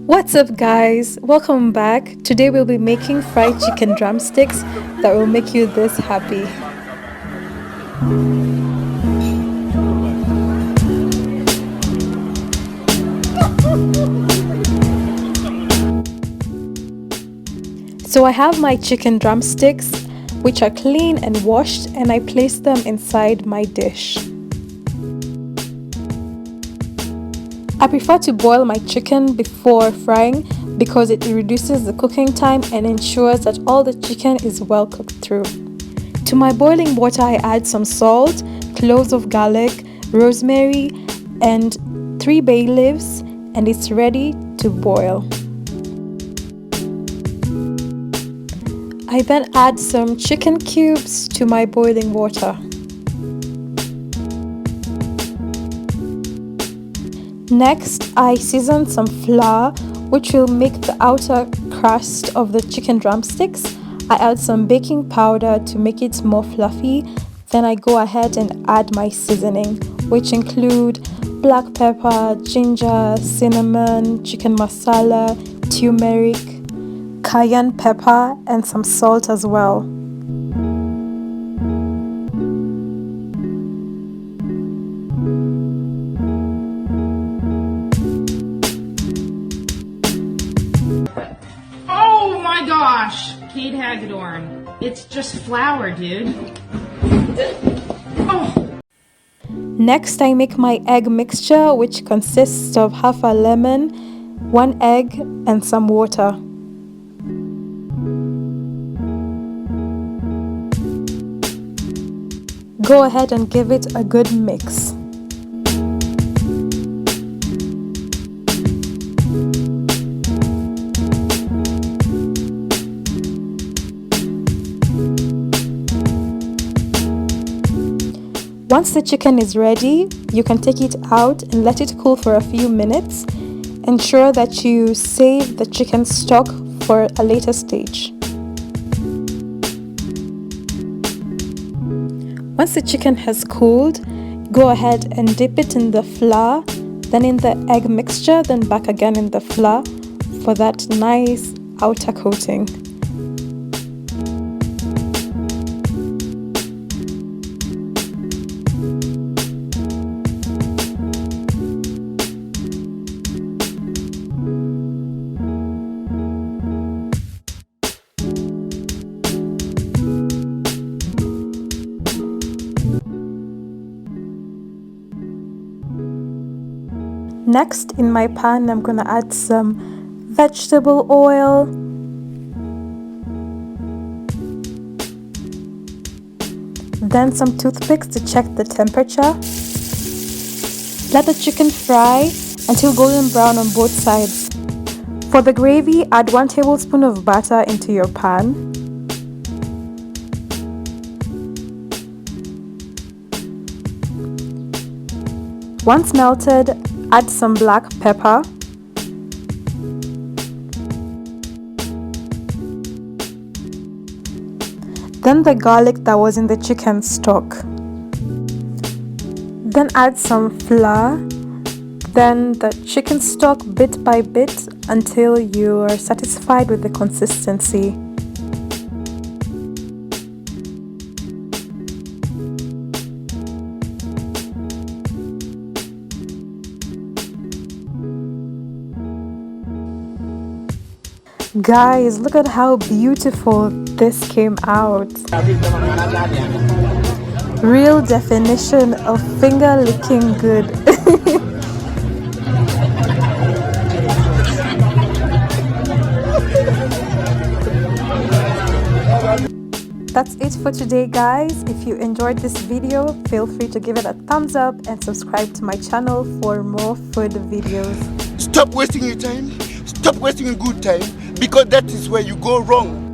What's up guys? Welcome back. Today we'll be making fried chicken drumsticks that will make you this happy. So I have my chicken drumsticks, which are clean and washed, and I place them inside my dish. I prefer to boil my chicken before frying because it reduces the cooking time and ensures that all the chicken is well cooked through. To my boiling water, I add some salt, cloves of garlic, rosemary, and 3 bay leaves, and it's ready to boil. I then add some chicken cubes to my boiling water. Next, I season some flour, which will make the outer crust of the chicken drumsticks. I add some baking powder to make it more fluffy. Then I go ahead and add my seasoning, which include black pepper, ginger, cinnamon, chicken masala, turmeric, cayenne pepper, and some salt as well. Gosh, Kate Hagedorn. It's just flour, dude. Oh. Next, I make my egg mixture, which consists of half a lemon, 1 egg, and some water. Go ahead and give it a good mix. Once the chicken is ready, you can take it out and let it cool for a few minutes. Ensure that you save the chicken stock for a later stage. Once the chicken has cooled, go ahead and dip it in the flour, then in the egg mixture, then back again in the flour for that nice outer coating. Next, in my pan, I'm gonna add some vegetable oil, then some toothpicks to check the temperature. Let the chicken fry until golden brown on both sides. For the gravy, add 1 tablespoon of butter into your pan. Once melted, add some black pepper, then the garlic that was in the chicken stock. Then add some flour, then the chicken stock bit by bit until you are satisfied with the consistency. Guys, look at how beautiful this came out. Real definition of finger licking good. That's it for today, guys. If you enjoyed this video, feel free to give it a thumbs up and subscribe to my channel for more food videos. Stop wasting your time. Stop wasting your good time, because that is where you go wrong.